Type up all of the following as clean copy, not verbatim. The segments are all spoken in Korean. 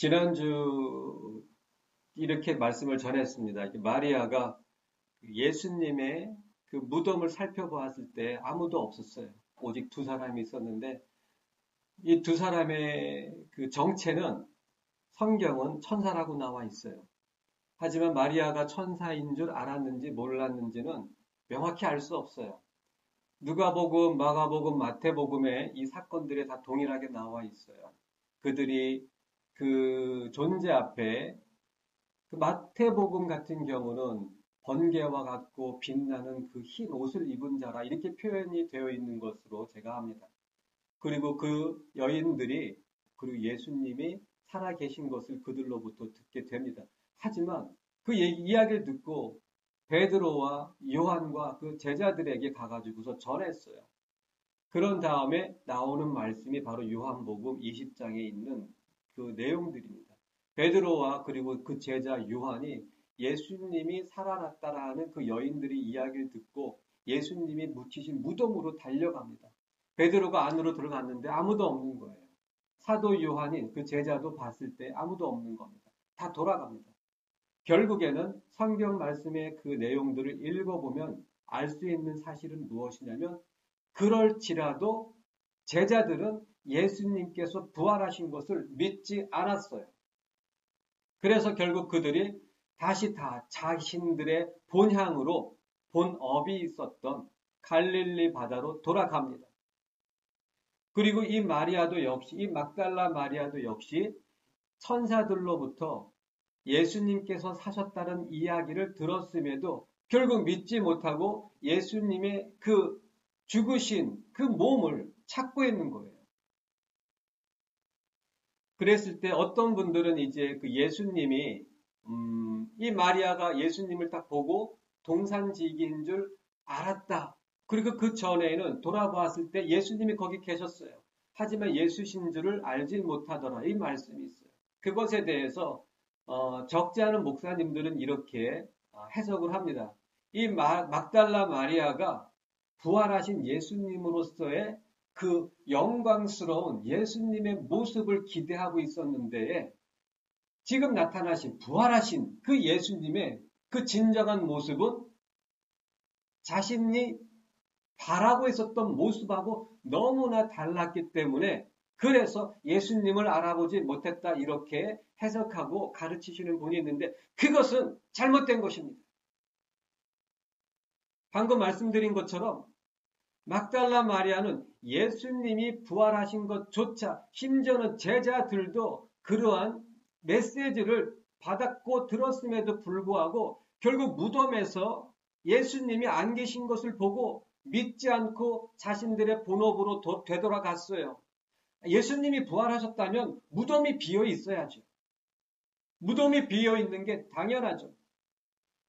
지난주 이렇게 말씀을 전했습니다. 마리아가 예수님의 그 무덤을 살펴보았을 때 아무도 없었어요. 오직 두 사람이 있었는데 이 두 사람의 그 정체는 성경은 천사라고 나와 있어요. 하지만 마리아가 천사인 줄 알았는지 몰랐는지는 명확히 알 수 없어요. 누가복음, 마가복음, 마태복음에 이 사건들이 다 동일하게 나와 있어요. 그들이 그 존재 앞에 그 마태복음 같은 경우는 번개와 같고 빛나는 그 흰 옷을 입은 자라 이렇게 표현이 되어 있는 것으로 제가 압니다. 그리고 그 여인들이 그리고 예수님이 살아계신 것을 그들로부터 듣게 됩니다. 하지만 그 이야기를 듣고 베드로와 요한과 그 제자들에게 가가지고서 전했어요. 그런 다음에 나오는 말씀이 바로 요한복음 20장에 있는 그 내용들입니다. 베드로와 그리고 그 제자 요한이 예수님이 살아났다라는 그 여인들의 이야기를 듣고 예수님이 묻히신 무덤으로 달려갑니다. 베드로가 안으로 들어갔는데 아무도 없는 거예요. 사도 요한이 그 제자도 봤을 때 아무도 없는 겁니다. 다 돌아갑니다. 결국에는 성경 말씀의 그 내용들을 읽어보면 알 수 있는 사실은 무엇이냐면 그럴지라도 제자들은 예수님께서 부활하신 것을 믿지 않았어요. 그래서 결국 그들이 다시 다 자신들의 본향으로 본업이 있었던 갈릴리 바다로 돌아갑니다. 그리고 이 마리아도 역시 이 막달라 마리아도 역시 천사들로부터 예수님께서 사셨다는 이야기를 들었음에도 결국 믿지 못하고 예수님의 그 죽으신 그 몸을 찾고 있는 거예요. 그랬을 때 어떤 분들은 이제 그 예수님이 이 마리아가 예수님을 딱 보고 동산지기인 줄 알았다. 그리고 그 전에는 돌아보았을 때 예수님이 거기 계셨어요. 하지만 예수신 줄을 알지 못하더라. 이 말씀이 있어요. 그것에 대해서 적지 않은 목사님들은 이렇게 해석을 합니다. 이 막달라 마리아가 부활하신 예수님으로서의 그 영광스러운 예수님의 모습을 기대하고 있었는데 지금 나타나신 부활하신 그 예수님의 그 진정한 모습은 자신이 바라고 있었던 모습하고 너무나 달랐기 때문에 그래서 예수님을 알아보지 못했다 이렇게 해석하고 가르치시는 분이 있는데 그것은 잘못된 것입니다. 방금 말씀드린 것처럼 막달라 마리아는 예수님이 부활하신 것조차 심지어는 제자들도 그러한 메시지를 받았고 들었음에도 불구하고 결국 무덤에서 예수님이 안 계신 것을 보고 믿지 않고 자신들의 본업으로 되돌아갔어요. 예수님이 부활하셨다면 무덤이 비어 있어야죠. 무덤이 비어 있는 게 당연하죠.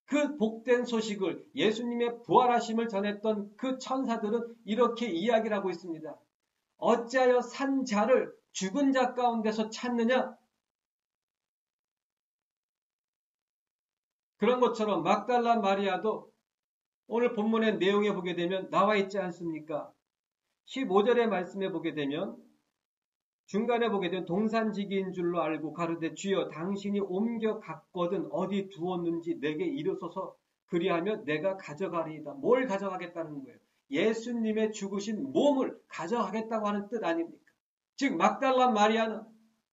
그 복된 소식을 예수님의 부활하심을 전했던 그 천사들은 이렇게 이야기를 하고 있습니다. 어찌하여 산 자를 죽은 자 가운데서 찾느냐? 그런 것처럼 막달라 마리아도 오늘 본문의 내용에 보게 되면 나와 있지 않습니까? 15절의 말씀에 보게 되면 중간에 보게 되면 동산지기인 줄로 알고 가로되 주여 당신이 옮겨 갔거든 어디 두었는지 내게 이르소서 그리하면 내가 가져가리이다. 뭘 가져가겠다는 거예요? 예수님의 죽으신 몸을 가져가겠다고 하는 뜻 아닙니까? 즉 막달라 마리아는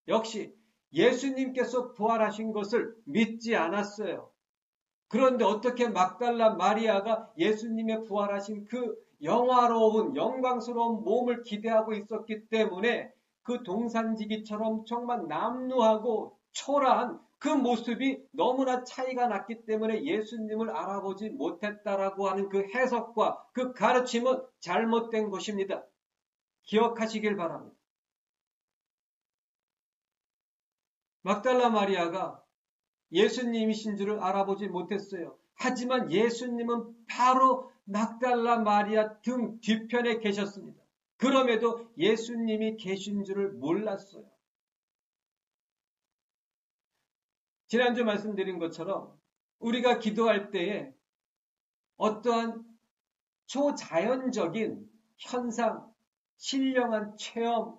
역시 예수님께서 부활하신 것을 믿지 않았어요. 그런데 어떻게 막달라 마리아가 예수님의 부활하신 그 영화로운 영광스러운 몸을 기대하고 있었기 때문에 그 동산지기처럼 정말 남루하고 초라한 그 모습이 너무나 차이가 났기 때문에 예수님을 알아보지 못했다라고 하는 그 해석과 그 가르침은 잘못된 것입니다. 기억하시길 바랍니다. 막달라 마리아가 예수님이신 줄을 알아보지 못했어요. 하지만 예수님은 바로 막달라 마리아 등 뒤편에 계셨습니다. 그럼에도 예수님이 계신 줄을 몰랐어요. 지난주 말씀드린 것처럼 우리가 기도할 때에 어떠한 초자연적인 현상, 신령한 체험,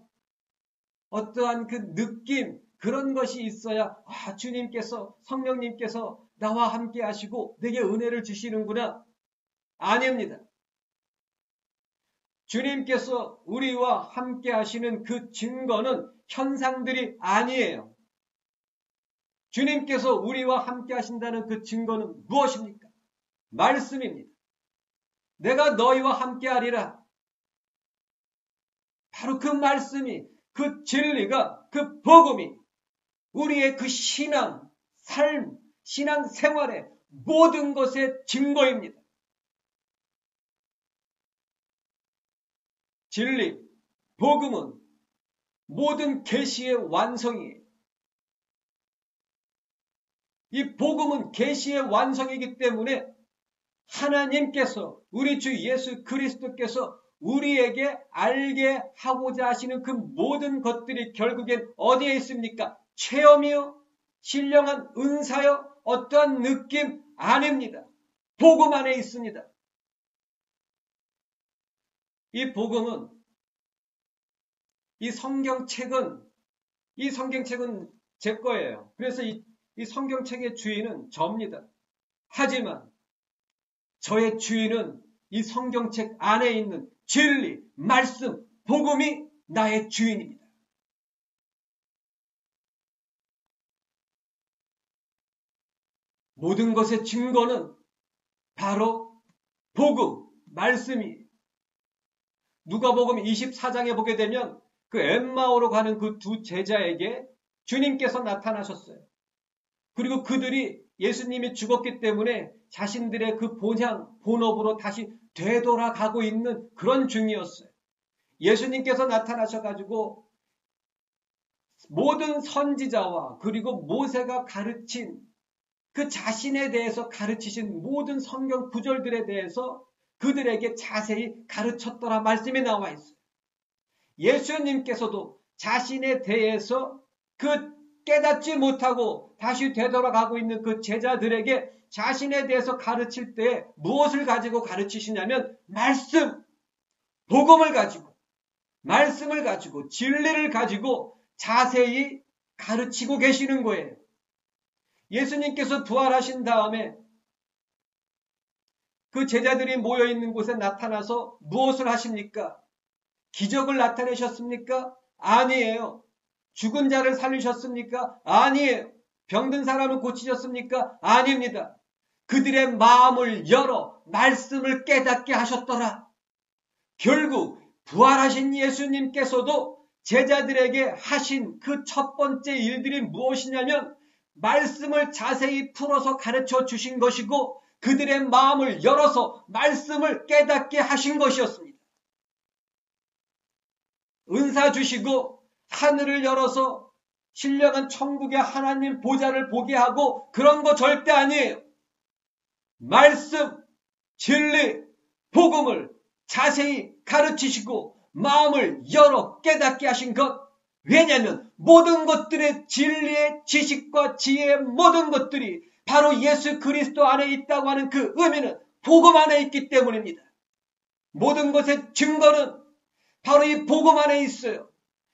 어떠한 그 느낌, 그런 것이 있어야 주님께서 성령님께서 나와 함께 하시고 내게 은혜를 주시는구나. 아닙니다. 주님께서 우리와 함께 하시는 그 증거는 현상들이 아니에요. 주님께서 우리와 함께 하신다는 그 증거는 무엇입니까? 말씀입니다. 내가 너희와 함께 하리라. 바로 그 말씀이, 그 진리가, 그 복음이 우리의 그 신앙, 삶, 신앙 생활의 모든 것의 증거입니다. 진리, 복음은 모든 계시의 완성이에요. 이 복음은 계시의 완성이기 때문에 하나님께서, 우리 주 예수 그리스도께서 우리에게 알게 하고자 하시는 그 모든 것들이 결국엔 어디에 있습니까? 체험이요? 신령한 은사요? 어떠한 느낌? 아닙니다. 복음 안에 있습니다. 이 복음은, 이 성경책은 제 거예요. 그래서 이 성경책의 주인은 저입니다. 하지만 저의 주인은 이 성경책 안에 있는 진리, 말씀, 복음이 나의 주인입니다. 모든 것의 증거는 바로 복음, 말씀이. 누가복음 24장에 보게 되면 그 엠마오로 가는 그 두 제자에게 주님께서 나타나셨어요. 그리고 그들이 예수님이 죽었기 때문에 자신들의 그 본업으로 다시 되돌아가고 있는 그런 중이었어요. 예수님께서 나타나셔가지고 모든 선지자와 그리고 모세가 가르친 그 자신에 대해서 가르치신 모든 성경 구절들에 대해서 그들에게 자세히 가르쳤더라 말씀이 나와 있어요. 예수님께서도 자신에 대해서 그 깨닫지 못하고 다시 되돌아가고 있는 그 제자들에게 자신에 대해서 가르칠 때 무엇을 가지고 가르치시냐면 말씀, 복음을 가지고, 말씀을 가지고, 진리를 가지고 자세히 가르치고 계시는 거예요. 예수님께서 부활하신 다음에 그 제자들이 모여있는 곳에 나타나서 무엇을 하십니까? 기적을 나타내셨습니까? 아니에요. 죽은 자를 살리셨습니까? 아니에요. 병든 사람을 고치셨습니까? 아닙니다. 그들의 마음을 열어 말씀을 깨닫게 하셨더라. 결국 부활하신 예수님께서도 제자들에게 하신 그 첫 번째 일들이 무엇이냐면 말씀을 자세히 풀어서 가르쳐 주신 것이고 그들의 마음을 열어서 말씀을 깨닫게 하신 것이었습니다. 은사 주시고 하늘을 열어서 신령한 천국의 하나님 보좌를 보게 하고 그런 거 절대 아니에요. 말씀, 진리, 복음을 자세히 가르치시고 마음을 열어 깨닫게 하신 것. 왜냐하면 모든 것들의 진리의 지식과 지혜의 모든 것들이 바로 예수 그리스도 안에 있다고 하는 그 의미는 복음 안에 있기 때문입니다. 모든 것의 증거는 바로 이 복음 안에 있어요.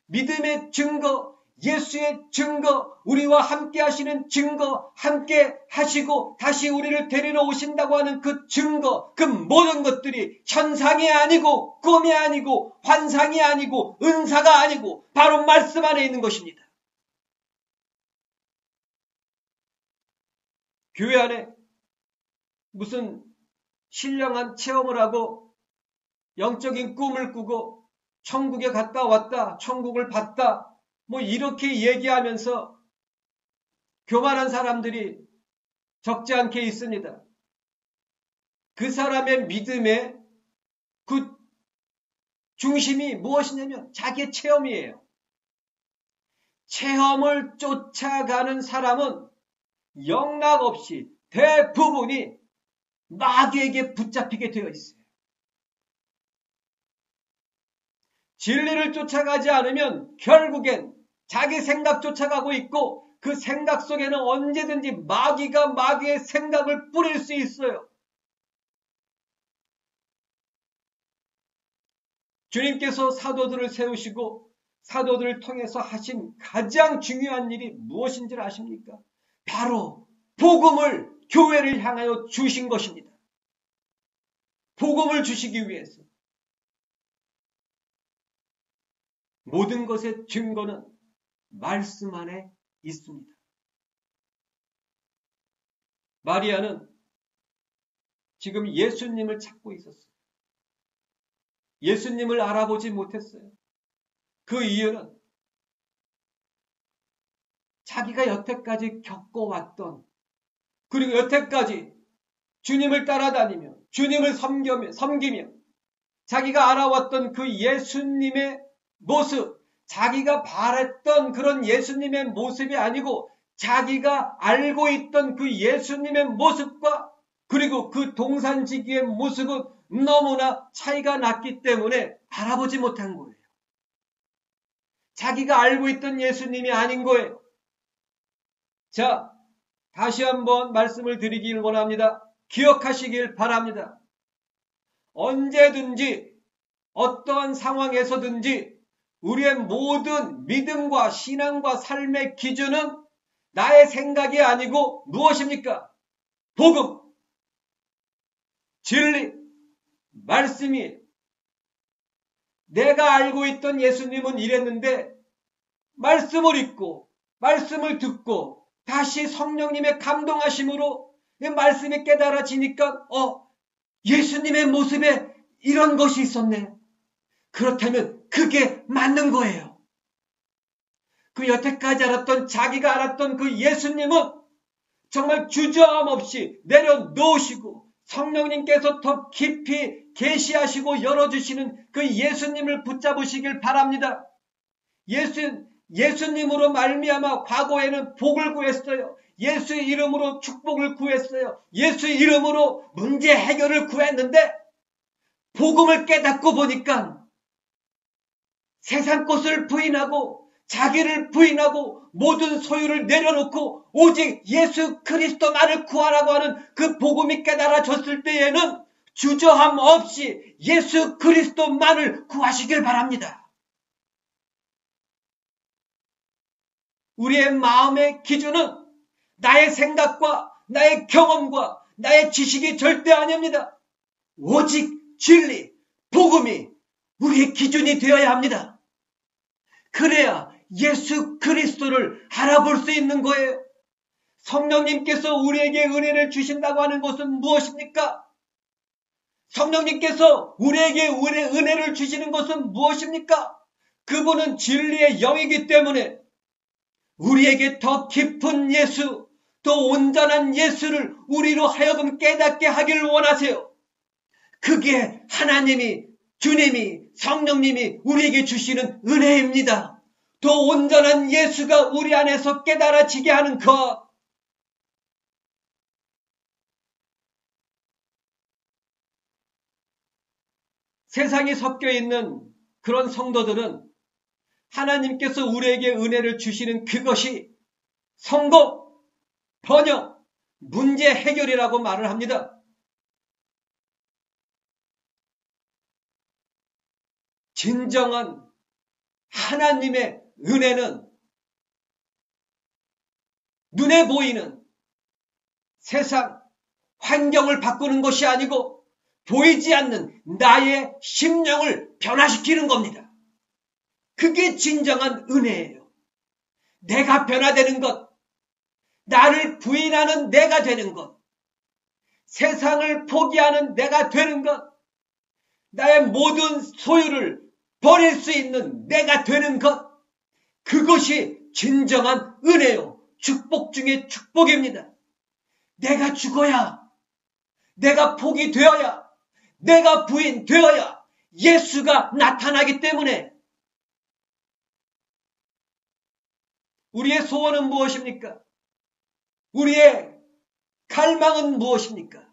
믿음의 증거, 예수의 증거, 우리와 함께 하시는 증거, 함께 하시고 다시 우리를 데리러 오신다고 하는 그 증거, 그 모든 것들이 현상이 아니고 꿈이 아니고 환상이 아니고 은사가 아니고 바로 말씀 안에 있는 것입니다. 교회 안에 무슨 신령한 체험을 하고 영적인 꿈을 꾸고 천국에 갔다 왔다, 천국을 봤다, 뭐 이렇게 얘기하면서 교만한 사람들이 적지 않게 있습니다. 그 사람의 믿음의 그 중심이 무엇이냐면 자기의 체험이에요. 체험을 쫓아가는 사람은 영락없이 대부분이 마귀에게 붙잡히게 되어 있어요. 진리를 쫓아가지 않으면 결국엔 자기 생각 쫓아가고 있고 그 생각 속에는 언제든지 마귀가 마귀의 생각을 뿌릴 수 있어요. 주님께서 사도들을 세우시고 사도들을 통해서 하신 가장 중요한 일이 무엇인 줄 아십니까? 바로 복음을 교회를 향하여 주신 것입니다. 복음을 주시기 위해서. 모든 것의 증거는 말씀 안에 있습니다. 마리아는 지금 예수님을 찾고 있었어요. 예수님을 알아보지 못했어요. 그 이유는 자기가 여태까지 겪어왔던, 그리고 여태까지 주님을 따라다니며 주님을 섬기며 자기가 알아왔던 그 예수님의 모습, 자기가 바랬던 그런 예수님의 모습이 아니고 자기가 알고 있던 그 예수님의 모습과 그리고 그 동산지기의 모습은 너무나 차이가 났기 때문에 알아보지 못한 거예요. 자기가 알고 있던 예수님이 아닌 거예요. 자, 다시 한번 말씀을 드리길 원합니다. 기억하시길 바랍니다. 언제든지 어떠한 상황에서든지 우리의 모든 믿음과 신앙과 삶의 기준은 나의 생각이 아니고 무엇입니까? 복음, 진리, 말씀이에요. 내가 알고 있던 예수님은 이랬는데 말씀을 읽고 말씀을 듣고 다시 성령님의 감동하심으로 말씀이 깨달아지니까 예수님의 모습에 이런 것이 있었네. 그렇다면 그게 맞는 거예요. 그 여태까지 알았던 자기가 알았던 그 예수님은 정말 주저함 없이 내려놓으시고 성령님께서 더 깊이 계시하시고 열어주시는 그 예수님을 붙잡으시길 바랍니다. 예수님으로 말미암아 과거에는 복을 구했어요. 예수의 이름으로 축복을 구했어요. 예수의 이름으로 문제 해결을 구했는데 복음을 깨닫고 보니까 세상 것을 부인하고 자기를 부인하고 모든 소유를 내려놓고 오직 예수 그리스도만을 구하라고 하는 그 복음이 깨달아졌을 때에는 주저함 없이 예수 그리스도만을 구하시길 바랍니다. 우리의 마음의 기준은 나의 생각과 나의 경험과 나의 지식이 절대 아닙니다. 오직 진리, 복음이 우리의 기준이 되어야 합니다. 그래야 예수 그리스도를 알아볼 수 있는 거예요. 성령님께서 우리에게 은혜를 주신다고 하는 것은 무엇입니까? 성령님께서 우리에게 은혜를 주시는 것은 무엇입니까? 그분은 진리의 영이기 때문에 우리에게 더 깊은 예수, 더 온전한 예수를 우리로 하여금 깨닫게 하기를 원하세요. 그게 하나님이, 주님이, 성령님이 우리에게 주시는 은혜입니다. 더 온전한 예수가 우리 안에서 깨달아지게 하는 것. 세상이 섞여 있는 그런 성도들은 하나님께서 우리에게 은혜를 주시는 그것이 성공, 번영, 문제 해결이라고 말을 합니다. 진정한 하나님의 은혜는 눈에 보이는 세상, 환경을 바꾸는 것이 아니고 보이지 않는 나의 심령을 변화시키는 겁니다. 그게 진정한 은혜예요. 내가 변화되는 것, 나를 부인하는 내가 되는 것, 세상을 포기하는 내가 되는 것, 나의 모든 소유를 버릴 수 있는 내가 되는 것, 그것이 진정한 은혜요. 축복 중에 축복입니다. 내가 죽어야, 내가 포기 되어야, 내가 부인 되어야 예수가 나타나기 때문에 우리의 소원은 무엇입니까? 우리의 갈망은 무엇입니까?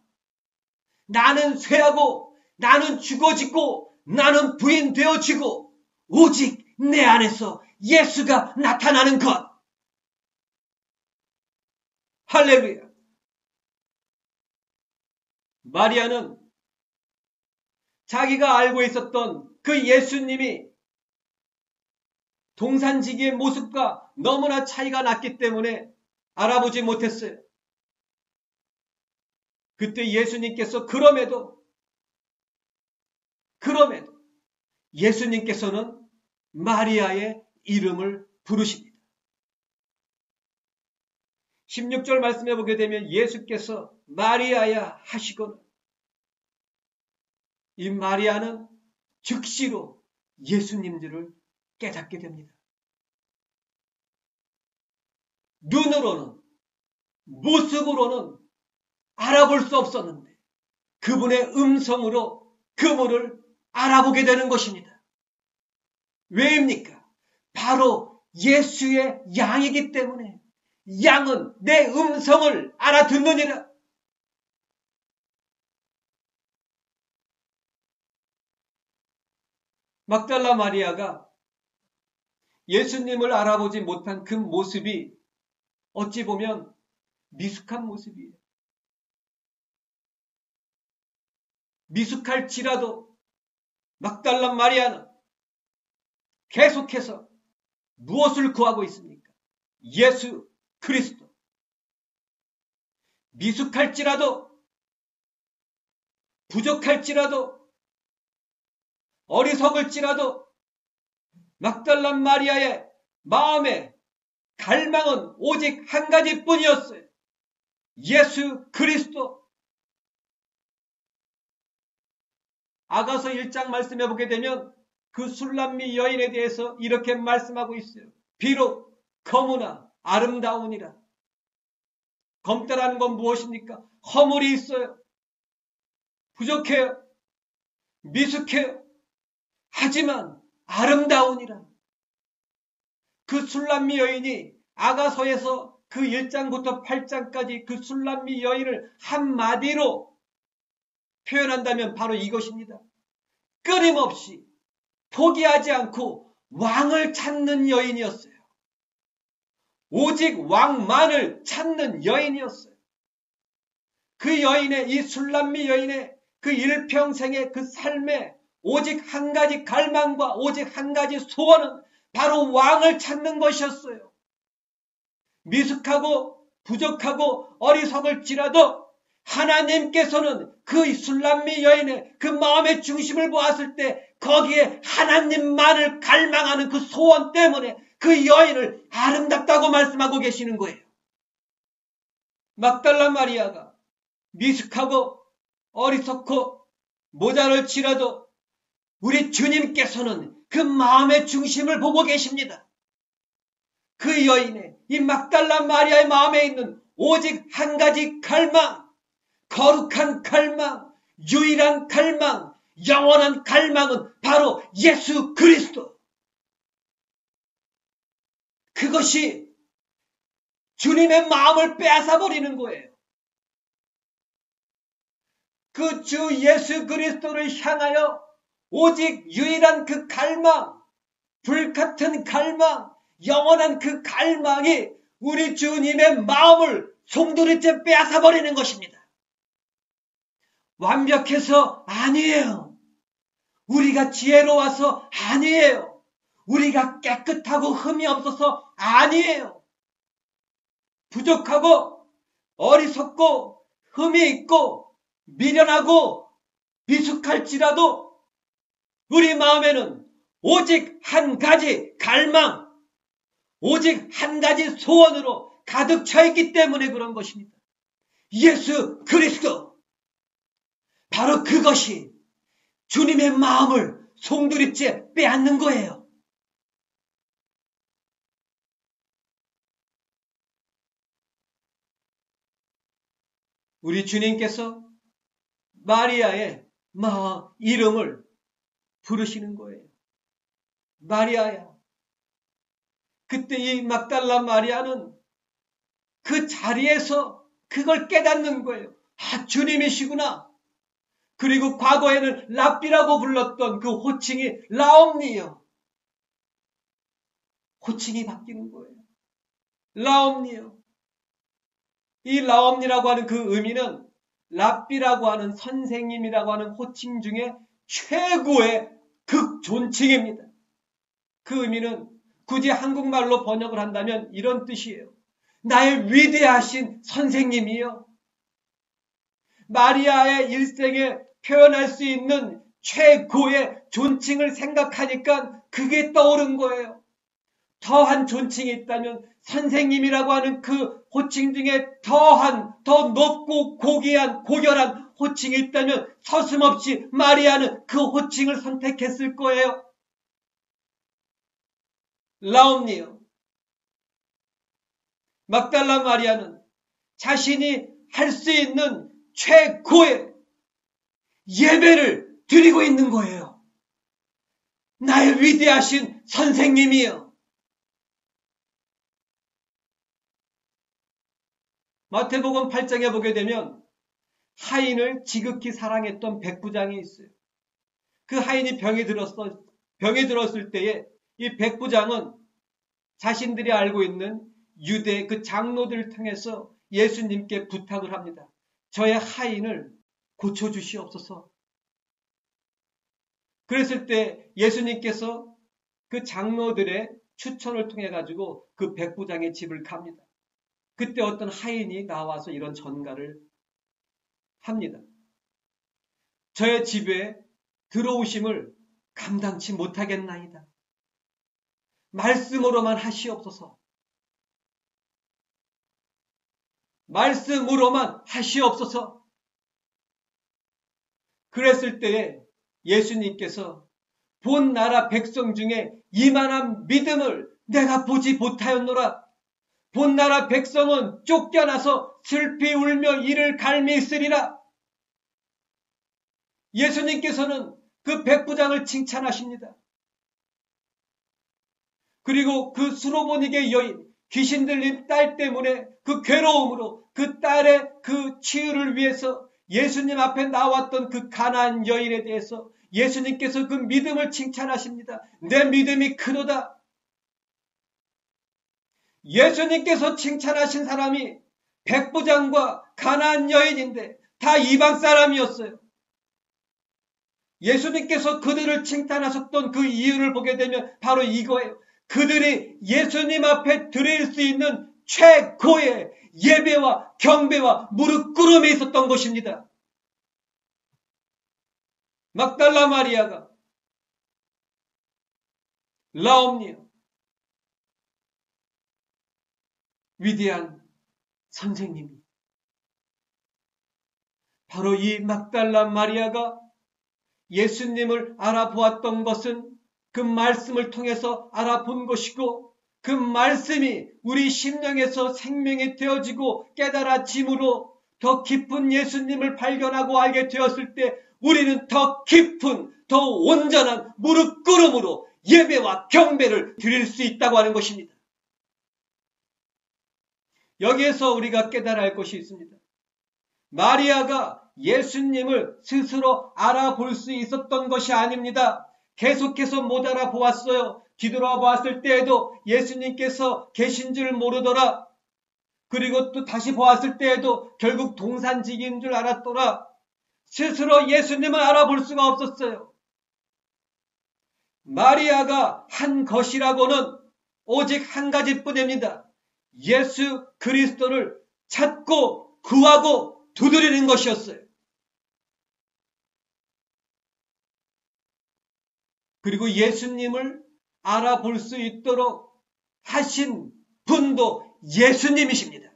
나는 쇠하고 나는 죽어지고 나는 부인되어지고 오직 내 안에서 예수가 나타나는 것. 할렐루야. 마리아는 자기가 알고 있었던 그 예수님이 동산지기의 모습과 너무나 차이가 났기 때문에 알아보지 못했어요. 그때 예수님께서 그럼에도 예수님께서는 마리아의 이름을 부르십니다. 16절 말씀해 보게 되면 예수께서 마리아야 하시거늘 이 마리아는 즉시로 예수님들을 깨닫게 됩니다. 눈으로는, 모습으로는 알아볼 수 없었는데 그분의 음성으로 그분을 알아보게 되는 것입니다. 왜입니까? 바로 예수의 양이기 때문에 양은 내 음성을 알아듣느니라. 막달라 마리아가 예수님을 알아보지 못한 그 모습이 어찌 보면 미숙한 모습이에요. 미숙할지라도 막달라 마리아는 계속해서 무엇을 구하고 있습니까? 예수 그리스도. 미숙할지라도, 부족할지라도, 어리석을지라도 막달라 마리아의 마음의 갈망은 오직 한 가지뿐이었어요. 예수 그리스도. 아가서 1장 말씀해 보게 되면 그 술람미 여인에 대해서 이렇게 말씀하고 있어요. 비록 검으나 아름다우니라. 검다라는 건 무엇입니까? 허물이 있어요. 부족해요. 미숙해요. 하지만 아름다우니라. 그 술람미 여인이 아가서에서 그 1장부터 8장까지 그 술람미 여인을 한마디로 표현한다면 바로 이것입니다. 끊임없이 포기하지 않고 왕을 찾는 여인이었어요. 오직 왕만을 찾는 여인이었어요. 그 여인의, 이 술람미 여인의 그 일평생의 그 삶에 오직 한 가지 갈망과 오직 한 가지 소원은 바로 왕을 찾는 것이었어요. 미숙하고 부족하고 어리석을지라도 하나님께서는 그 술람미 여인의 그 마음의 중심을 보았을 때 거기에 하나님만을 갈망하는 그 소원 때문에 그 여인을 아름답다고 말씀하고 계시는 거예요. 막달라 마리아가 미숙하고 어리석고 모자랄지라도 우리 주님께서는 그 마음의 중심을 보고 계십니다. 그 여인의, 이 막달라 마리아의 마음에 있는 오직 한 가지 갈망, 거룩한 갈망, 유일한 갈망, 영원한 갈망은 바로 예수 그리스도. 그것이 주님의 마음을 빼앗아버리는 거예요. 그 주 예수 그리스도를 향하여 오직 유일한 그 갈망, 불같은 갈망, 영원한 그 갈망이 우리 주님의 마음을 송두리째 빼앗아버리는 것입니다. 완벽해서 아니에요. 우리가 지혜로워서 아니에요. 우리가 깨끗하고 흠이 없어서 아니에요. 부족하고 어리석고 흠이 있고 미련하고 미숙할지라도 우리 마음에는 오직 한 가지 갈망, 오직 한 가지 소원으로 가득 차 있기 때문에 그런 것입니다. 예수 그리스도. 바로 그것이 주님의 마음을 송두리째 빼앗는 거예요. 우리 주님께서 마리아의 이름을 부르시는 거예요. 마리아야. 그때 이 막달라 마리아는 그 자리에서 그걸 깨닫는 거예요. 아, 주님이시구나. 그리고 과거에는 랍비라고 불렀던 그 호칭이 라옴니요. 호칭이 바뀌는 거예요. 라옴니요. 이 라옴니라고 하는 그 의미는 랍비라고 하는 선생님이라고 하는 호칭 중에 최고의 극존칭입니다. 그 의미는 굳이 한국말로 번역을 한다면 이런 뜻이에요. 나의 위대하신 선생님이요. 마리아의 일생에 표현할 수 있는 최고의 존칭을 생각하니까 그게 떠오른 거예요. 더한 존칭이 있다면 선생님이라고 하는 그 호칭 중에 더 높고 고결한 호칭이 있다면 서슴없이 마리아는 그 호칭을 선택했을 거예요. 라옴니요. 막달라 마리아는 자신이 할 수 있는 최고의 예배를 드리고 있는 거예요. 나의 위대하신 선생님이요. 마태복음 8장에 보게 되면 하인을 지극히 사랑했던 백부장이 있어요. 그 하인이 병이 들었을 때에 이 백부장은 자신들이 알고 있는 유대 그 장로들을 통해서 예수님께 부탁을 합니다. 저의 하인을 고쳐주시옵소서. 그랬을 때 예수님께서 그 장로들의 추천을 통해 가지고 그 백부장의 집을 갑니다. 그때 어떤 하인이 나와서 이런 전가를 합니다. 저의 집에 들어오심을 감당치 못하겠나이다. 말씀으로만 하시옵소서. 말씀으로만 하시옵소서. 그랬을 때에 예수님께서 본 나라 백성 중에 이만한 믿음을 내가 보지 못하였노라. 본 나라 백성은 쫓겨나서 슬피 울며 이를 갈미 있으리라. 예수님께서는 그 백부장을 칭찬하십니다. 그리고 그 수로보니게 여인, 귀신 들린 딸 때문에 그 괴로움으로 그 딸의 그 치유를 위해서 예수님 앞에 나왔던 그 가난한 여인에 대해서 예수님께서 그 믿음을 칭찬하십니다. 내 믿음이 크도다. 예수님께서 칭찬하신 사람이 백부장과 가난한 여인인데 다 이방 사람이었어요. 예수님께서 그들을 칭찬하셨던 그 이유를 보게 되면 바로 이거예요. 그들이 예수님 앞에 드릴 수 있는 최고의 예배와 경배와 무릎 꿇음에 있었던 것입니다. 막달라 마리아가 라옴니요. 위대한 선생님이 바로 이 막달라 마리아가 예수님을 알아보았던 것은 그 말씀을 통해서 알아본 것이고 그 말씀이 우리 심령에서 생명이 되어지고 깨달아짐으로 더 깊은 예수님을 발견하고 알게 되었을 때 우리는 더 깊은 더 온전한 무릎 꿇음으로 예배와 경배를 드릴 수 있다고 하는 것입니다. 여기에서 우리가 깨달아야 할 것이 있습니다. 마리아가 예수님을 스스로 알아볼 수 있었던 것이 아닙니다. 계속해서 못 알아보았어요. 뒤돌아보았을 때에도 예수님께서 계신 줄 모르더라. 그리고 또 다시 보았을 때에도 결국 동산직인 줄 알았더라. 스스로 예수님을 알아볼 수가 없었어요. 마리아가 한 것이라고는 오직 한 가지뿐입니다. 예수 그리스도를 찾고 구하고 두드리는 것이었어요. 그리고 예수님을 알아볼 수 있도록 하신 분도 예수님이십니다.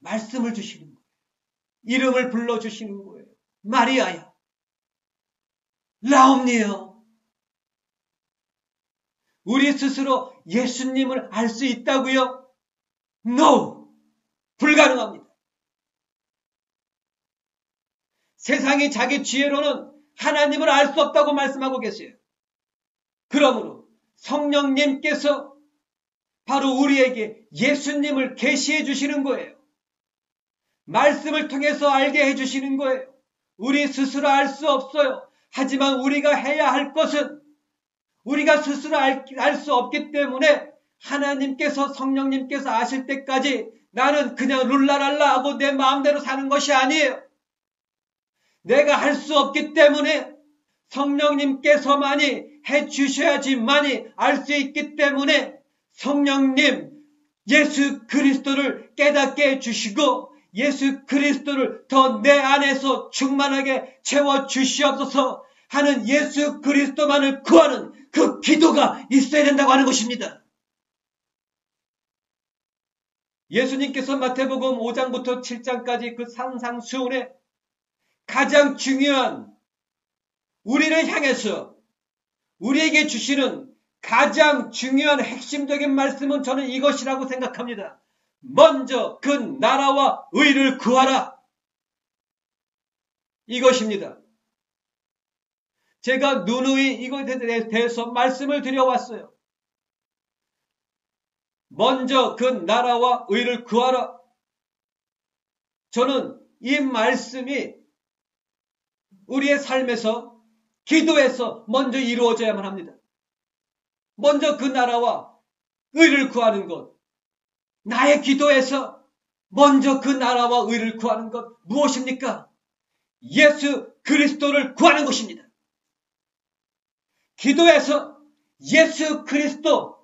말씀을 주시는 거예요. 이름을 불러주시는 거예요. 마리아야, 라옴니요. 우리 스스로 예수님을 알 수 있다고요? No! 불가능합니다. 세상이 자기 지혜로는 하나님을 알 수 없다고 말씀하고 계세요. 그러므로 성령님께서 바로 우리에게 예수님을 계시해 주시는 거예요. 말씀을 통해서 알게 해 주시는 거예요. 우리 스스로 알 수 없어요. 하지만 우리가 해야 할 것은 우리가 스스로 알 수 없기 때문에 하나님께서 성령님께서 아실 때까지 나는 그냥 룰라랄라 하고 내 마음대로 사는 것이 아니에요. 내가 할 수 없기 때문에 성령님께서만이 해주셔야지만이 알 수 있기 때문에 성령님 예수 그리스도를 깨닫게 해주시고 예수 그리스도를 더 내 안에서 충만하게 채워주시옵소서 하는 예수 그리스도만을 구하는 그 기도가 있어야 된다고 하는 것입니다. 예수님께서 마태복음 5장부터 7장까지 그 산상수훈에 가장 중요한 우리를 향해서 우리에게 주시는 가장 중요한 핵심적인 말씀은 저는 이것이라고 생각합니다. 먼저 그 나라와 의를 구하라. 이것입니다. 제가 누누이 이것에 대해서 말씀을 드려왔어요. 먼저 그 나라와 의를 구하라. 저는 이 말씀이 우리의 삶에서 기도에서 먼저 이루어져야만 합니다. 먼저 그 나라와 의를 구하는 것. 나의 기도에서 먼저 그 나라와 의를 구하는 것 무엇입니까? 예수 그리스도를 구하는 것입니다. 기도에서 예수 그리스도,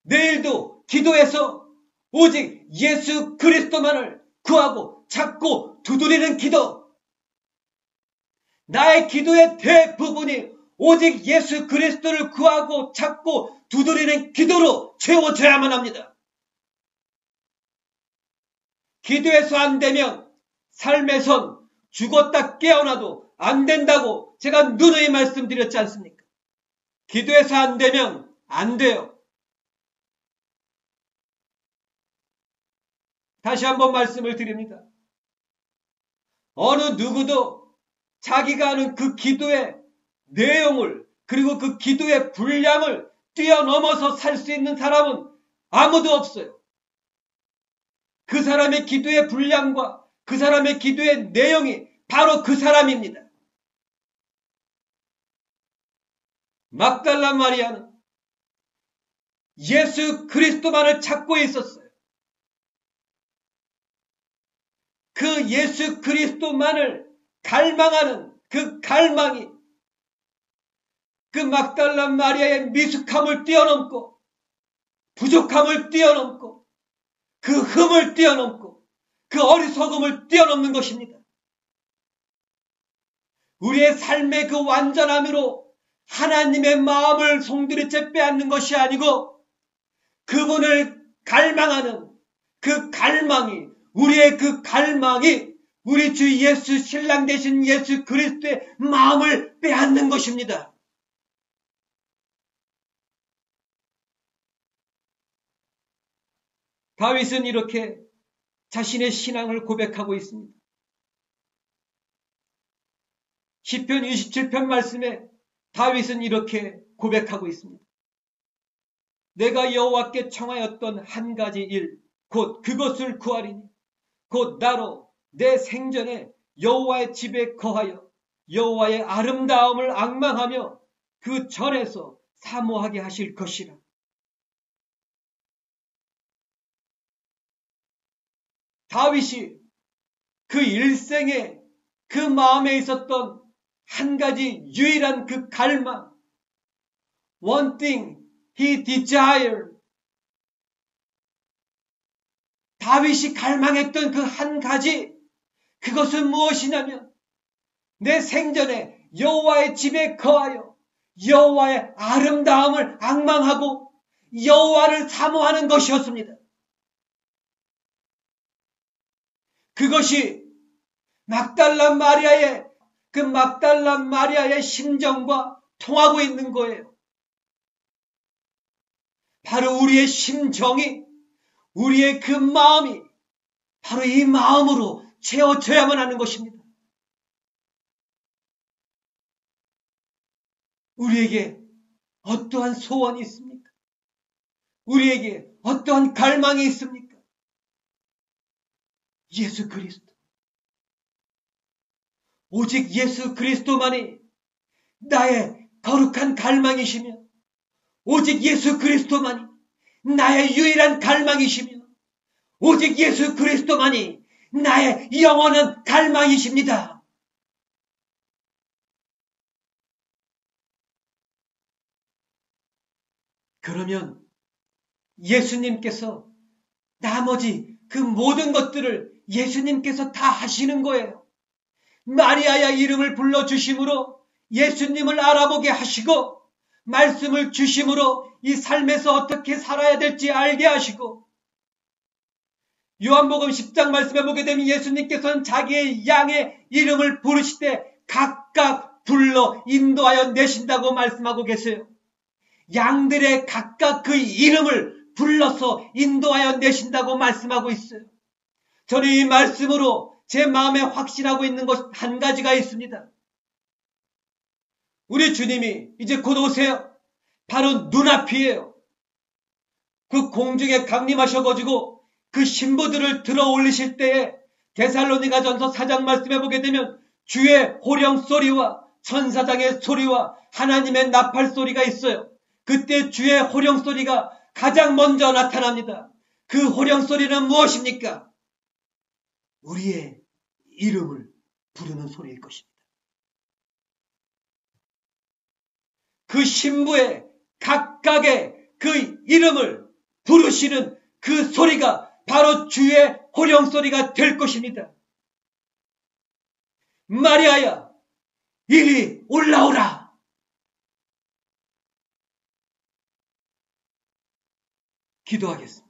내일도 기도에서 오직 예수 그리스도만을 구하고 찾고 두드리는 기도. 나의 기도의 대부분이 오직 예수 그리스도를 구하고 찾고 두드리는 기도로 채워져야만 합니다. 기도해서 안 되면 삶에선 죽었다 깨어나도 안 된다고 제가 누누이 말씀드렸지 않습니까? 기도해서 안 되면 안 돼요. 다시 한번 말씀을 드립니다. 어느 누구도 자기가 하는 그 기도의 내용을 그리고 그 기도의 분량을 뛰어넘어서 살 수 있는 사람은 아무도 없어요. 그 사람의 기도의 분량과 그 사람의 기도의 내용이 바로 그 사람입니다. 막달라 마리아는 예수 그리스도만을 찾고 있었어요. 그 예수 그리스도만을 갈망하는 그 갈망이 그 막달라 마리아의 미숙함을 뛰어넘고 부족함을 뛰어넘고 그 흠을 뛰어넘고 그 어리석음을 뛰어넘는 것입니다. 우리의 삶의 그 완전함으로 하나님의 마음을 송두리째 빼앗는 것이 아니고 그분을 갈망하는 그 갈망이 우리의 그 갈망이 우리 주 예수 신랑 되신 예수 그리스도의 마음을 빼앗는 것입니다. 다윗은 이렇게 자신의 신앙을 고백하고 있습니다. 시편 27편 말씀에 다윗은 이렇게 고백하고 있습니다. 내가 여호와께 청하였던 한 가지 일, 곧 그것을 구하리니 곧 나로 내 생전에 여호와의 집에 거하여 여호와의 아름다움을 앙망하며 그 전에서 사모하게 하실 것이라. 다윗이 그 일생에 그 마음에 있었던 한 가지 유일한 그 갈망, one thing he desired. 다윗이 갈망했던 그 한 가지, 그것은 무엇이냐면 내 생전에 여호와의 집에 거하여 여호와의 아름다움을 앙망하고 여호와를 사모하는 것이었습니다. 그것이 막달라 마리아의 심정과 통하고 있는 거예요. 바로 우리의 심정이, 우리의 그 마음이 바로 이 마음으로 채워져야만 하는 것입니다. 우리에게 어떠한 소원이 있습니까? 우리에게 어떠한 갈망이 있습니까? 예수 그리스도. 오직 예수 그리스도만이 나의 거룩한 갈망이시며 오직 예수 그리스도만이 나의 유일한 갈망이시며 오직 예수 그리스도만이 나의 영원한 갈망이십니다. 그러면 예수님께서 나머지 그 모든 것들을 예수님께서 다 하시는 거예요. 마리아의 이름을 불러주심으로 예수님을 알아보게 하시고 말씀을 주심으로 이 삶에서 어떻게 살아야 될지 알게 하시고 요한복음 10장 말씀에 보게 되면 예수님께서는 자기의 양의 이름을 부르실 때 각각 불러 인도하여 내신다고 말씀하고 계세요. 양들의 각각 그 이름을 불러서 인도하여 내신다고 말씀하고 있어요. 저는 이 말씀으로 제 마음에 확신하고 있는 것 한 가지가 있습니다. 우리 주님이 이제 곧 오세요. 바로 눈앞이에요. 그 공중에 강림하셔가지고 그 신부들을 들어 올리실 때에 데살로니가전서 4장 말씀해 보게 되면 주의 호령 소리와 천사장의 소리와 하나님의 나팔 소리가 있어요. 그때 주의 호령 소리가 가장 먼저 나타납니다. 그 호령 소리는 무엇입니까? 우리의 이름을 부르는 소리일 것입니다. 그 신부의 각각의 그 이름을 부르시는 그 소리가 바로 주의 호령 소리가 될 것입니다. 마리아야, 이리 올라오라. 기도하겠습니다.